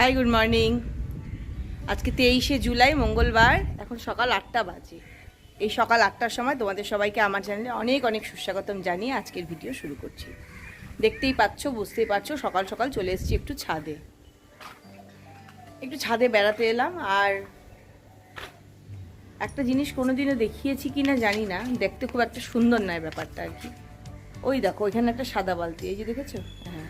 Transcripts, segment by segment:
High, good morning. আজকে 23শে জুলাই, মঙ্গলবার। এখন সকাল 8টা বাজে। এই সকাল 8টার সময় তোমাদের সবাইকে আমার চ্যানেলে অনেক অনেক সুস্বাগতম জানিয়ে আজকের ভিডিও শুরু করছি। দেখতেই পাচ্ছ, বুঝতেই পারছো, সকাল সকাল চলে এসেছি একটু ছাদে বেড়াতে এলাম। আর একটা জিনিস কোনোদিনও দেখিয়েছি কি না জানি না, দেখতে খুব একটা সুন্দর নয় ব্যাপারটা আর কি। ওই দেখো, ওইখানে একটা সাদা বালতি, এই যে দেখেছো? হ্যাঁ,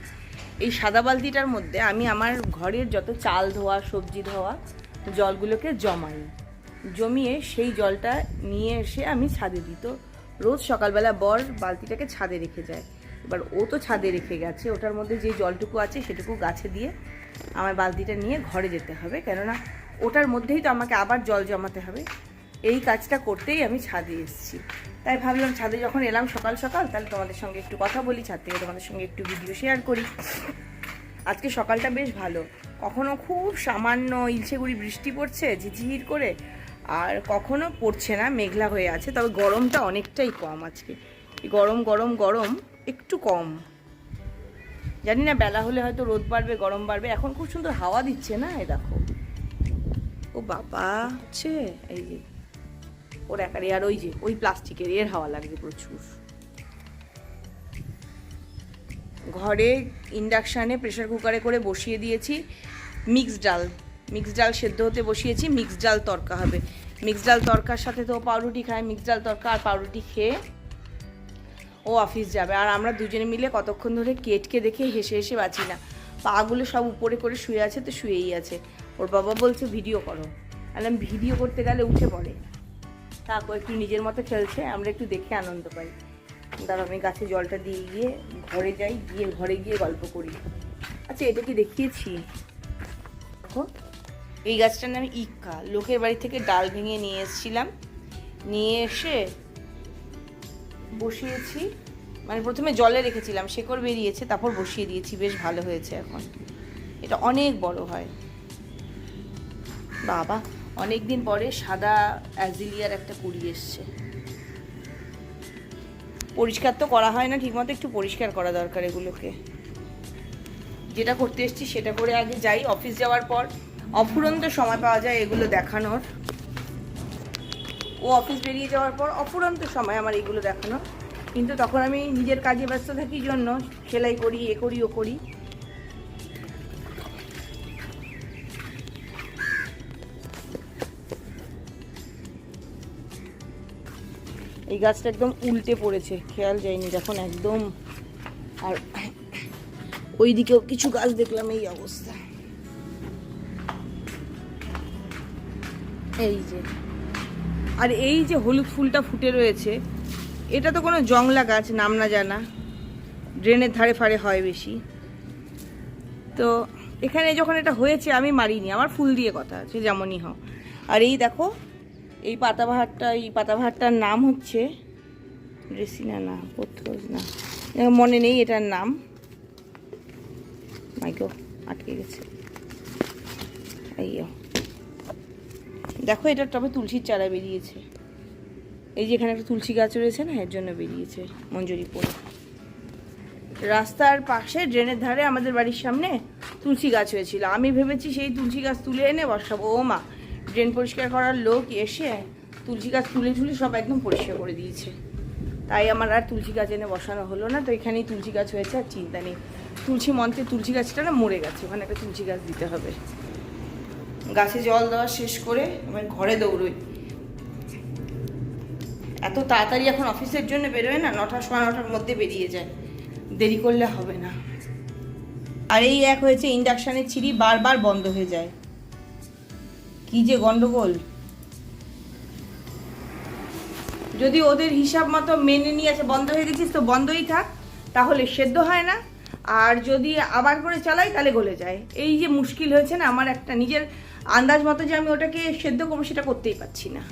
এই সাদা বালতিটার মধ্যে আমি আমার ঘরের যত চাল ধোয়া, সবজি ধোয়া জলগুলোকে জমিয়ে সেই জলটা নিয়ে এসে আমি ছাদে দিই। তো রোজ সকালবেলা বর বালতিটাকে ছাদে রেখে যায়। এবার ও তো ছাদে রেখে গেছে, ওটার মধ্যে যে জলটুকু আছে সেটুকু গাছে দিয়ে আমার বালতিটা নিয়ে ঘরে যেতে হবে, কেননা ওটার মধ্যেই তো আমাকে আবার জল জমাতে হবে। এই কাজটা করতেই আমি ছাদে এসেছি। তাই ভাবলাম ছাদে যখন এলাম সকাল সকাল, তাহলে তোমাদের সঙ্গে একটু কথা বলি, ছাদ থেকে তোমাদের সঙ্গে একটু ভিডিও শেয়ার করি। আজকে সকালটা বেশ ভালো। কখনো খুব সামান্য ইলশেগুড়ি বৃষ্টি পড়ছে ঝিঝির করে, আর কখনো পড়ছে না, মেঘলা হয়ে আছে। তবে গরমটা অনেকটাই কম আজকে। গরম গরম গরম একটু কম। জানি না, বেলা হলে হয়তো রোদ বাড়বে, গরম বাড়বে। এখন খুব সুন্দর হাওয়া দিচ্ছে না, এই দেখো। ও বাবা, হচ্ছে এই যে ওর একারে। আর ওই যে ওই প্লাস্টিকের, এর হাওয়া লাগবে প্রচুর। ঘরে ইন্ডাকশানে প্রেশার কুকারে করে বসিয়ে দিয়েছি মিক্সড ডাল সেদ্ধ হতে বসিয়েছি। মিক্সড ডাল তরকা হবে। মিক্সড ডাল তরকার সাথে তো পাউরুটি খায়। মিক্সড ডাল তরকা আর পাউরুটি খেয়ে ও অফিস যাবে। আর আমরা দুজনে মিলে কতক্ষণ ধরে কেটকে দেখে হেসে হেসে বাঁচি না। পাগুলো সব উপরে করে শুয়ে আছে, তো শুয়েই আছে। ওর বাবা বলছে ভিডিও করো। আমি ভিডিও করতে গেলে উঠে পড়ে। তারপর একটু নিজের মতো খেলছে, আমরা একটু দেখে আনন্দ পাই। তারপর আমি গাছে জলটা দিয়ে গিয়ে ঘরে যাই, গিয়ে ঘরে গিয়ে গল্প করি। আচ্ছা, এটা কি দেখিয়েছি? দেখো, এই গাছটার নাম ইক্কা। লোকের বাড়ি থেকে ডাল ভেঙে নিয়ে এসেছিলাম, নিয়ে এসে বসিয়েছি। মানে প্রথমে জলে রেখেছিলাম, শেকড় বেরিয়েছে, তারপর বসিয়ে দিয়েছি। বেশ ভালো হয়েছে এখন। এটা অনেক বড় হয়। বাবা, অনেক দিন পরে সাদা অ্যাজিলিয়ার একটা কুড়ি এসছে। পরিষ্কার তো করা হয় না ঠিকমতো, একটু পরিষ্কার করা দরকার এগুলোকে। যেটা করতে এসছি সেটা করে আগে যাই। অফিস যাওয়ার পর অফুরন্ত সময় পাওয়া যায় এগুলো দেখানোর। ও অফিস বেরিয়ে যাওয়ার পর অফুরন্ত সময় আমার এগুলো দেখানোর, কিন্তু তখন আমি নিজের কাজে ব্যস্ত থাকি জন্য সেলাই করি, এ করি, ও করি। এই গাছটা একদম উল্টে পড়েছে, খেয়াল যায়নি যখন একদম। আর ওই দিকেও কিছু গাছ দেখলাম এই অবস্থা। এই যে, আর এই যে হলুদ ফুলটা ফুটে রয়েছে, এটা তো কোনো জংলা গাছ, নাম না জানা। ড্রেনের ধারে ফারে হয় বেশি। তো এখানে যখন এটা হয়েছে আমি মারিনি, আমার ফুল দিয়ে কথা আছে, যেমনই হোক। আর এই দেখো, এই পাতাবাহারটার নাম হচ্ছে রেসিনা, না পোথোস, না মনে নেই এটার নাম। মাইকো আটকে গেছে। এই দেখো, এটার টবে তুলসীর চারা বেরিয়েছে। এই যে এখানে একটা তুলসী গাছ রয়েছে না, এর জন্য বেরিয়েছে মঞ্জুরি পড়ে। রাস্তার পাশে ড্রেনের ধারে আমাদের বাড়ির সামনে তুলসী গাছ হয়েছিল। আমি ভেবেছি সেই তুলসী গাছ তুলে এনে বসাবো। ও মা, ড্রেন পরিষ্কার করার লোক এসে তুলসী গাছ তুলে সব একদম পরিষ্কার করে দিয়েছে। তাই আমার আর তুলসী গাছ এনে বসানো হলো না। তো এখানেই তুলসী গাছ হয়েছে, আর চিন্তা নেই। তুলসী মন্ত্রে তুলসী গাছটা না মরে গেছে, ওখানে একটা তুলসী গাছ দিতে হবে। গাছে জল দেওয়া শেষ করে আমি ঘরে দৌড়ই। এত তাড়াতাড়ি এখন অফিসের জন্য বেরোয় না, 9টা, 9:15 মধ্যে বেরিয়ে যায়। দেরি করলে হবে না। আর এই এক হয়েছে ইন্ডাকশানের ছিঁড়ি বারবার বন্ধ হয়ে যায়, কি যে গন্ডগোল। যদি ওদের হিসাব মতো মেনে নিয়ে আছে, বন্ধ হয়ে গেছিস তো বন্ধই থাক, তাহলে সেদ্ধ হয় না। আর যদি আবার করে চালাই তাহলে গলে যায়। এই যে মুশকিল হয়েছে না আমার, একটা নিজের আন্দাজ মতো যে আমি ওটাকে সেদ্ধ করবো সেটা করতেই পারছি না।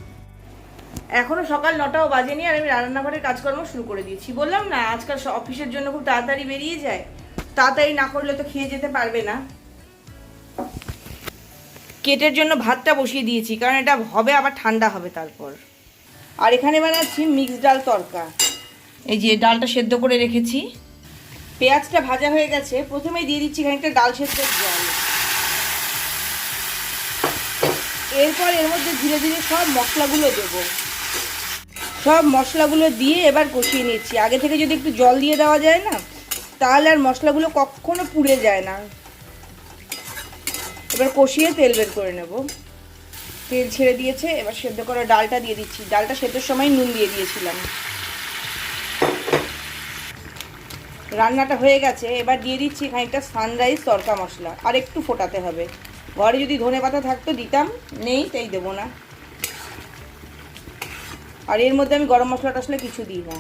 এখনো সকাল 9টাও বাজেনি, আর আমি রান্নাঘরের কাজকর্ম শুরু করে দিয়েছি। বললাম না, আজকাল অফিসের জন্য খুব তাড়াতাড়ি বেরিয়ে যায়। তাড়াতাড়ি না করলে তো খেয়ে যেতে পারবে না। কেটের জন্য ভাতটা বসিয়ে দিয়েছি, কারণ এটা হবে আবার ঠান্ডা হবে তারপর। আর এখানে বানাচ্ছি মিক্সড ডাল তরকা। এই যে ডালটা সেদ্ধ করে রেখেছি, পেঁয়াজটা ভাজা হয়ে গেছে। প্রথমেই দিয়ে দিচ্ছি খানিকটা ডাল সেদ্ধের জল। এরপর এর মধ্যে ধীরে ধীরে সব মশলাগুলো দেবো। সব মশলাগুলো দিয়ে এবার কষিয়ে নিচ্ছি। আগে থেকে যদি একটু জল দিয়ে দেওয়া যায় না, তাহলে আর মশলাগুলো কখনো পুড়ে যায় না। এবার কষিয়ে তেল বের করে নেব। তেল ছেড়ে দিয়েছে, এবার সেদ্ধ করা ডালটা দিয়ে দিচ্ছি। ডালটা সেদ্ধর সময় নুন দিয়ে দিয়েছিলাম। রান্নাটা হয়ে গেছে, এবার দিয়ে দিচ্ছি খানিকটা সানরাইজ তড়কা মশলা। আর একটু ফোটাতে হবে। ঘরে যদি ধনেপাতা থাকতো দিতাম, নেই তাই দেবো না। আর এর মধ্যে আমি গরম মশলা টশলা কিছু দিই না।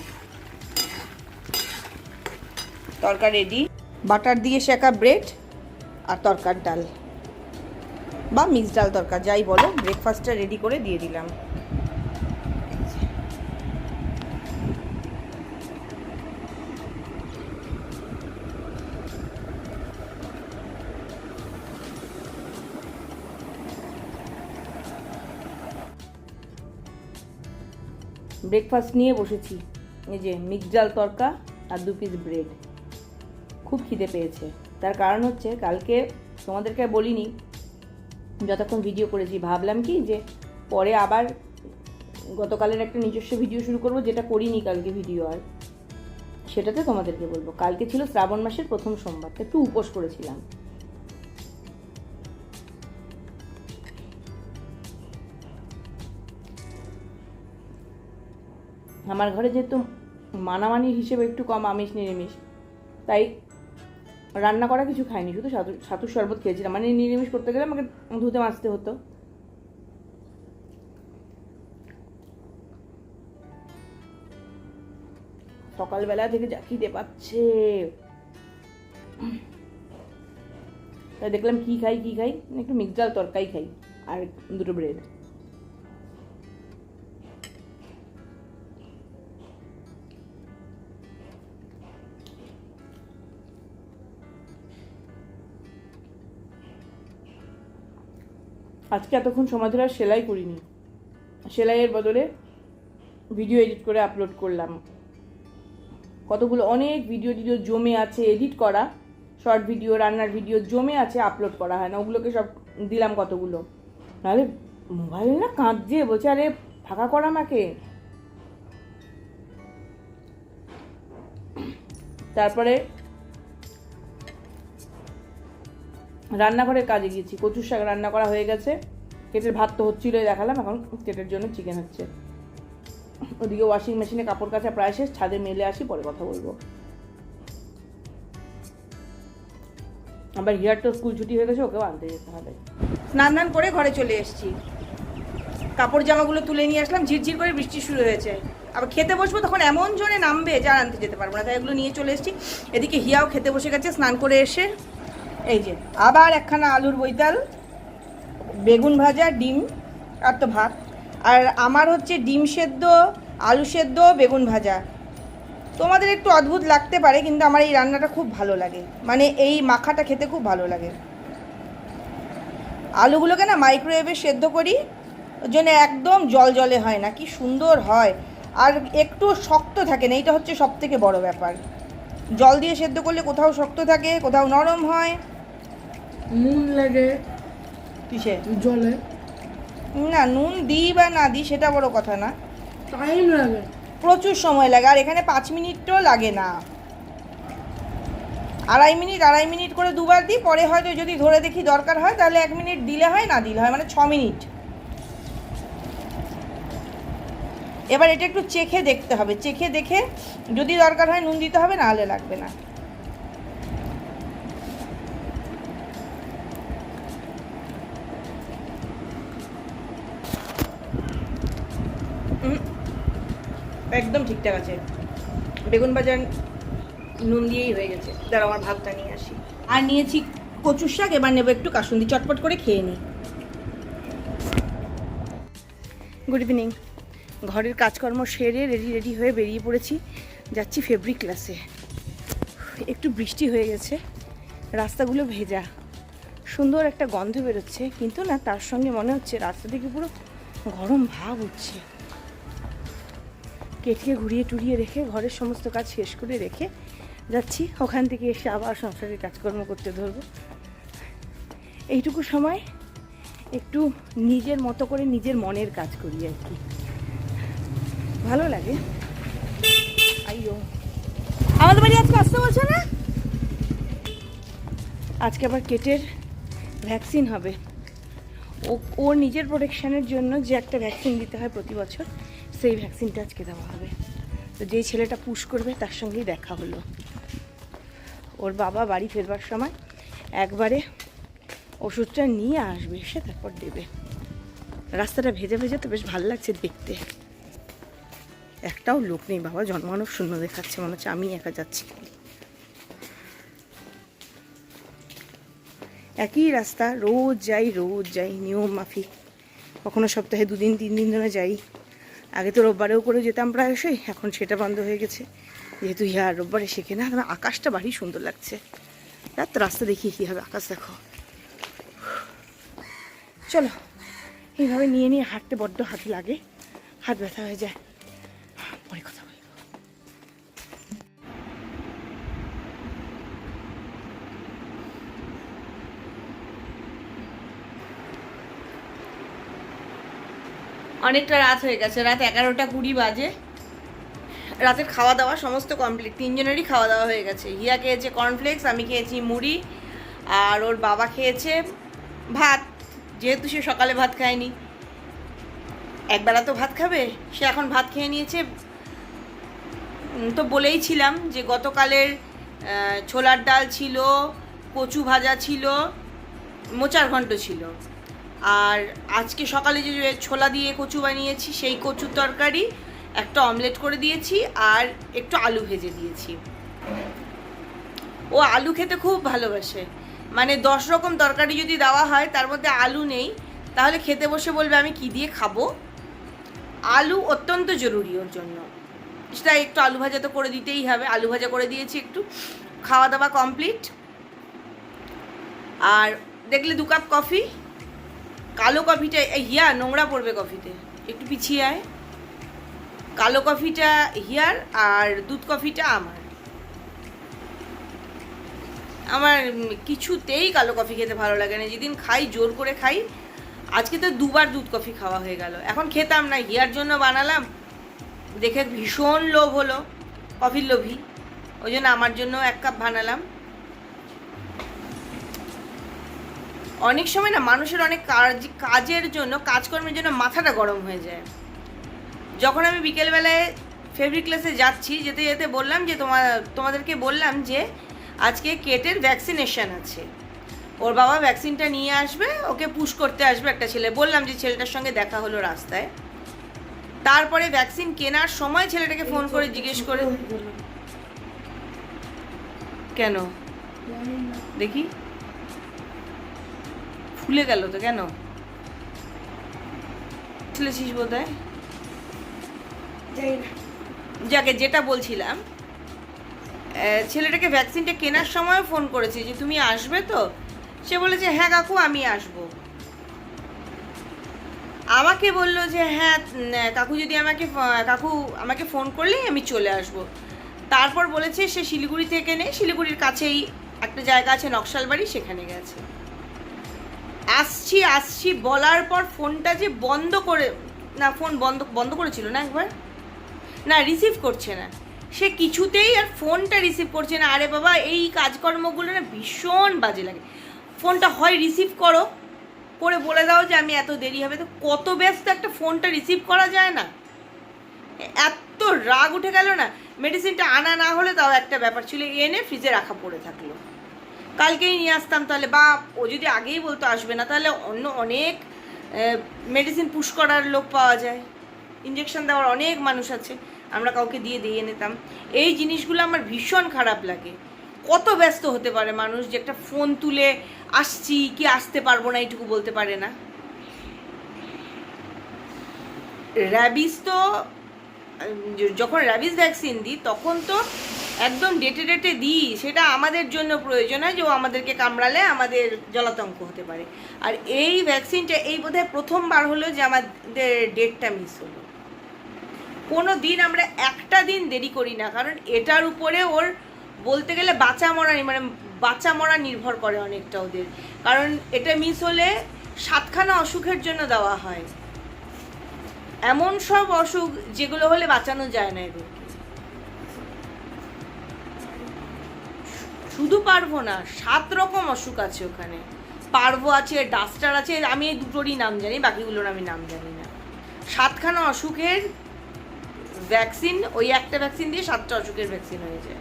তরকা রেডি। বাটার দিয়ে সেকা ব্রেড আর তরকার ডাল বা মিক্স ডাল তরকা যাই বলো, ব্রেকফাস্টটা রেডি করে দিয়ে দিলাম। ব্রেকফাস্ট নিয়ে বসেছি। এই যে মিক্স ডাল তরকা আর 2 পিস ব্রেড। খুব খিদে পেয়েছে। তার কারণ হচ্ছে কালকে তোমাদেরকে বলিনি, যতক্ষণ ভিডিও করেছি ভাবলাম কি যে পরে আবার গতকালের একটা নিজস্ব ভিডিও শুরু করব, যেটা করিনি কালকে ভিডিও। আর সেটাতে তোমাদেরকে বলবো। কালকে ছিল শ্রাবণ মাসের প্রথম সোমবার, একটু উপোস করেছিলাম। আমার ঘরে যেহেতু মানামানির হিসেবে একটু কম আমিষ নিরামিষ, তাই রান্না করা কিছু খাইনি, শুধু ছাতুর শরবত খেয়েছিলাম। মানে নিরামিষ করতে গেলে আমাকে ধুতে মাজতে হতো। সকালবেলা থেকে যা খিদে পাচ্ছে, তাই দেখলাম কি খাই একটু মিক্স ডাল তরকারি খাই আর 2টো ব্রেড। আজকে এতক্ষণ সময় ধরে আর সেলাই করিনি। সেলাইয়ের বদলে ভিডিও এডিট করে আপলোড করলাম। কতগুলো অনেক ভিডিও জমে আছে এডিট করা, শর্ট ভিডিও, রান্নার ভিডিও জমে আছে, আপলোড করা হয় না। ওগুলোকে সব দিলাম কতগুলো। নাহলে মোবাইল না কাঁদছে, বলছে আরে ফাঁকা কর আমাকে। তারপরে রান্নাঘরের কাজে গিয়েছি। কচুর শাক রান্না করা হয়ে গেছে। কেটের ভাত তো হচ্ছিলোই দেখালাম, এখন কেটের জন্য চিকেন হচ্ছে। ওদিকে ওয়াশিং মেশিনে কাপড় কাচা প্রায় শেষ, ছাদে মেলে আসি, পরে কথা বলবো। আবার হিয়ার তো স্কুল ছুটি হয়ে গেছে, ওকেও আনতে যেতে হবে। স্নান করে ঘরে চলে এসেছি। কাপড় জামাগুলো তুলে নিয়ে আসলাম, ঝিরঝির করে বৃষ্টি শুরু হয়েছে। আবার খেতে বসবো তখন এমন জোরে নামবে যা আনতে যেতে পারবো না, তাই এগুলো নিয়ে চলে এসেছি। এদিকে হিয়াও খেতে বসে গেছে স্নান করে এসে। এই যে আবার একখানা আলুর বৈতাল, বেগুন ভাজা, ডিম আর তো ভাত। আর আমার হচ্ছে ডিম সেদ্ধ, আলু সেদ্ধ, বেগুন ভাজা। তোমাদের একটু অদ্ভুত লাগতে পারে, কিন্তু আমার এই রান্নাটা খুব ভালো লাগে। মানে এই মাখাটা খেতে খুব ভালো লাগে। আলুগুলোকে না মাইক্রোওয়েভে সেদ্ধ করি, ওর জন্য একদম জলে হয় না, কি সুন্দর হয়। আর একটু শক্ত থাকে না, এইটা হচ্ছে সবথেকে বড় ব্যাপার। জল দিয়ে সেদ্ধ করলে কোথাও শক্ত থাকে, কোথাও নরম হয়। নুন লাগে কিসে? জলে। না, নুন দিই বা না দিই সেটা বড় কথা না, টাইম লাগে, প্রচুর সময় লাগে। আর এখানে 5 মিনিটও লাগে না, আড়াই মিনিট করে দুবার দিই। পরে হয়তো যদি ধরে দেখি দরকার হয় তাহলে 1 মিনিট দিলে হয়, না দিলে হয়, মানে 6 মিনিট। এবার এটা একটু চেখে দেখতে হবে, চেখে দেখে যদি দরকার হয় নুন দিতে হবে, না হলে লাগবে না। একদম ঠিকঠাক আছে। বেগুন ভাজা নুন দিয়েই হয়ে গেছে। দাঁড়াও আমার ভাতটা নিয়ে আসি। আর নিয়েছি কচুর শাক, এবার নেবো একটু কাসুন্দি, চটপট করে খেয়ে নিই। Good evening. ঘরের কাজকর্ম সেরে রেডি হয়ে বেরিয়ে পড়েছি, যাচ্ছি ফেব্রিক ক্লাসে। একটু বৃষ্টি হয়ে গেছে, রাস্তাগুলো ভেজা, সুন্দর একটা গন্ধ বেরোচ্ছে, কিন্তু না তার সঙ্গে মনে হচ্ছে রাস্তা থেকে পুরো গরম ভাব উঠছে। কেটকে ঘুরিয়ে টুরিয়ে রেখে ঘরের সমস্ত কাজ শেষ করে রেখে যাচ্ছি। ওখান থেকে এসে আবার সংসারের কাজকর্ম করতে ধরবো। এইটুকু সময় একটু নিজের মতো করে নিজের মনের কাজ করি আর কি, ভালো লাগে। আইও, আমাদের বাড়ি আজকে আসতে বলছে না, আজকে আবার কেটের ভ্যাকসিন হবে। ওর নিজের প্রোটেকশনের জন্য যে একটা ভ্যাকসিন দিতে হয় প্রতি বছর, সেই ভ্যাকসিনটা আজকে দেওয়া হবে। তো যেই ছেলেটা পুশ করবে তার সঙ্গেই দেখা হলো। ওর বাবা বাড়ি ফেরবার সময় একবারে ওষুধটা নিয়ে আসবে, সে তারপর দেবে। রাস্তাটা ভেজে ভেজে তো বেশ ভালো লাগছে দেখতে। একটাও লোক নেই বাবা, জনমানব শূন্য দেখাচ্ছে, মনে হচ্ছে আমি একা যাচ্ছি। একই রাস্তা, রোজ যাই নিয়ম মাফিক। কখনো সপ্তাহে 2 দিন 3 দিন ধরে যাই। আগে তো রোববারেও করে যেতাম প্রায়শই, এখন সেটা বন্ধ হয়ে গেছে যেহেতু রোববারে শেখে না। আকাশটা ভারী সুন্দর লাগছে। রাত রাস্তা দেখিয়ে কী হবে, আকাশ দেখো। চলো, এইভাবে নিয়ে নিয়ে হাঁটতে বড্ড হাত লাগে, হাত ব্যথা হয়ে যায়। পরে কথা বলবো। অনেকটা রাত হয়ে গেছে, রাত 11:20 বাজে। রাতের খাওয়া দাওয়া সমস্ত কমপ্লিট, 3 জনেরই খাওয়া দাওয়া হয়ে গেছে। হিয়া খেয়েছে কর্নফ্লেক্স, আমি খেয়েছি মুড়ি, আর ওর বাবা খেয়েছে ভাত, যেহেতু সে সকালে ভাত খায়নি। একবেলা তো ভাত খাবে, সে এখন ভাত খেয়ে নিয়েছে। তো বলেইছিলাম যে গতকালের ছোলার ডাল ছিল, কচু ভাজা ছিল, মোচার ঘন্ট ছিল, আর আজকে সকালে যে ছোলা দিয়ে কচু বানিয়েছি সেই কচুর তরকারি, একটা অমলেট করে দিয়েছি, আর একটু আলু ভেজে দিয়েছি। ও আলু খেতে খুব ভালোবাসে, মানে 10 রকম তরকারি যদি দেওয়া হয় তার মধ্যে আলু নেই, তাহলে খেতে বসে বলবে আমি কি দিয়ে খাবো। আলু অত্যন্ত জরুরি ওর জন্য, সেটা একটু আলু ভাজা তো করে দিতেই হবে। আলু ভাজা করে দিয়েছি একটু। খাওয়া দাওয়া কমপ্লিট। আর দেখলে 2 কাপ কফি। কালো কফিটা হিয়া, নোংরা পড়বে কফিতে, একটু পিছিয়ে আয়। কালো কফিটা হিয়ার, আর দুধ কফিটা আমার। আমার কিছুতেই কালো কফি খেতে ভালো লাগে না, যেদিন খাই জোর করে খাই। আজকে তো 2 বার দুধ কফি খাওয়া হয়ে গেল। এখন খেতাম না, হিয়ার জন্য বানালাম, দেখে ভীষণ লোভ হলো, কফির লোভী, ওই জন্য আমার জন্য 1 কাপ বানালাম। অনেক সময় না মানুষের অনেক কাজের জন্য, কাজকর্মের জন্য মাথাটা গরম হয়ে যায়। যখন আমি বিকেলবেলায় ফেব্রিক ক্লাসে যাচ্ছি, যেতে যেতে বললাম যে তোমাদেরকে বললাম যে আজকে কেটের ভ্যাকসিনেশন আছে, ওর বাবা ভ্যাকসিনটা নিয়ে আসবে, ওকে পুশ করতে আসবে একটা ছেলে। বললাম যে ছেলেটার সঙ্গে দেখা হলো রাস্তায়। তারপরে ভ্যাকসিন কেনার সময় ছেলেটাকে ফোন করে জিজ্ঞেস করে, কেন দেখি ফুলে গেল তো, কেন ছিলেছিস বোধ হয়। যাকে যেটা বলছিলাম, ছেলেটাকে ভ্যাকসিনটা কেনার সময় ফোন করেছে যে তুমি আসবে তো। সে বলেছে হ্যাঁ কাকু আমি আসবো। আমাকে বললো যে হ্যাঁ কাকু যদি কাকু আমাকে ফোন করলেই আমি চলে আসবো। তারপর বলেছে সে শিলিগুড়ি থেকে নেই, শিলিগুড়ির কাছেই একটা জায়গা আছে নকশালবাড়ি, সেখানে গেছে। আসছি বলার পর ফোনটা যে বন্ধ করে, না ফোন বন্ধ করেছিল না একবার, না রিসিভ করছে না, সে কিছুতেই আর ফোনটা রিসিভ করছে না। আরে বাবা, এই কাজকর্মগুলো না ভীষণ বাজে লাগে। ফোনটা হয় রিসিভ করে বলে দাও যে আমি এত দেরি হবে, তো কত ব্যস্ত একটা ফোনটা রিসিভ করা যায় না। এত রাগ উঠে গেল না। মেডিসিনটা আনা না হলে তাও একটা ব্যাপার ছিল, এনে ফ্রিজে রাখা পড়ে থাকলো, কালকেই নিয়ে আসতাম তাহলে। বা ও যদি আগেই বলতো আসবে না, তাহলে অন্য অনেক মেডিসিন পুশ করার লোক পাওয়া যায়, ইঞ্জেকশন দেওয়ার অনেক মানুষ আছে, আমরা কাউকে দিয়ে নিতাম। এই জিনিসগুলো আমার ভীষণ খারাপ লাগে। কত ব্যস্ত হতে পারে মানুষ যে একটা ফোন তুলে আসছি কি আসতে পারবো না এইটুকু বলতে পারে না। র্যাবিস তো যখন র্যাবিস ভ্যাকসিন দিই তখন তো একদম ডেটে দিই, সেটা আমাদের জন্য প্রয়োজন হয় যে ও আমাদেরকে কামড়ালে আমাদের জলাতঙ্ক হতে পারে। আর এই ভ্যাকসিনটা এই বোধহয় প্রথমবার হলো যে আমাদের ডেটটা মিস হলো। কোনো দিন আমরা একটা দিন দেরি করি না, কারণ এটার উপরে ওর বলতে গেলে বাঁচা মরা নির্ভর করে অনেকটা ওদের। কারণ এটা মিস হলে 7খানা অসুখের জন্য দেওয়া হয়, এমন সব অসুখ যেগুলো হলে বাঁচানো যায় না এদেরকে। শুধু পারবো না, 7 রকম অসুখ আছে ওখানে। পারবো আছে, ডাস্টার আছে, আমি এই দুটোরই নাম জানি, বাকিগুলোর আমি নাম জানি না। 7খানা অসুখের ভ্যাকসিন, ওই একটা ভ্যাকসিন দিয়ে 7টা অসুখের ভ্যাকসিন হয়ে যায়,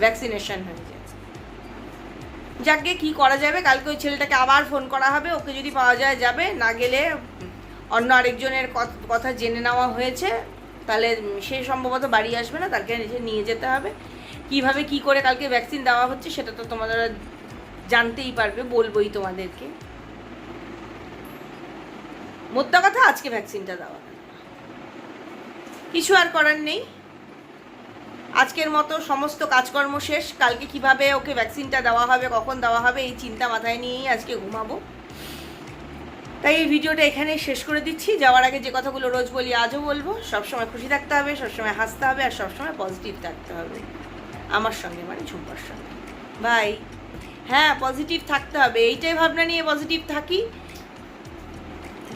ভ্যাকসিনেশন হয়ে যায়। যাকে কি করা যাবে, কালকে ওই ছেলেটাকে আবার ফোন করা হবে, ওকে যদি পাওয়া যায় যাবে, না গেলে অন্য আরেকজনের কথা জেনে নেওয়া হয়েছে, তাহলে সে সম্ভবত বাড়ি আসবে না, তাকে নিয়ে যেতে হবে। কিভাবে কি করে কালকে ভ্যাকসিন দেওয়া হচ্ছে সেটা তো তোমরা জানতেই পারবে, বলবোই তোমাদেরকে। মোদ্দা কথা আজকে ভ্যাকসিনটা দেওয়া, কিছু আর করার নেই। আজকের মতো সমস্ত কাজকর্ম শেষ। কালকে কিভাবে ওকে ভ্যাকসিনটা দেওয়া হবে, কখন দেওয়া হবে, এই চিন্তা মাথায় নিয়েই আজকে ঘুমাবো। তাই এই ভিডিওটা এখানেই শেষ করে দিচ্ছি। যাওয়ার আগে যে কথাগুলো রোজ বলি আজও বলবো, সবসময় খুশি থাকতে হবে, সবসময় হাসতে হবে, আর সবসময় পজিটিভ থাকতে হবে আমার সঙ্গে, মানে ঝুম্পার সঙ্গে। বাই। হ্যাঁ, পজিটিভ থাকতে হবে, এইটাই ভাবনা নিয়ে পজিটিভ থাকি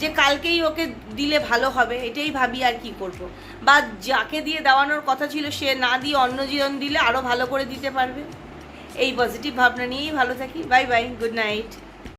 যে কালকেই ওকে দিলে ভালো হবে, এটাই ভাবি। আর কি করব, বা যাকে দিয়ে দেওয়ানোর কথা ছিল সে না দিয়ে অন্য জন দিলে আরও ভালো করে দিতে পারবে, এই পজিটিভ ভাবনা নিয়েই ভালো থাকি। Bye bye, good night.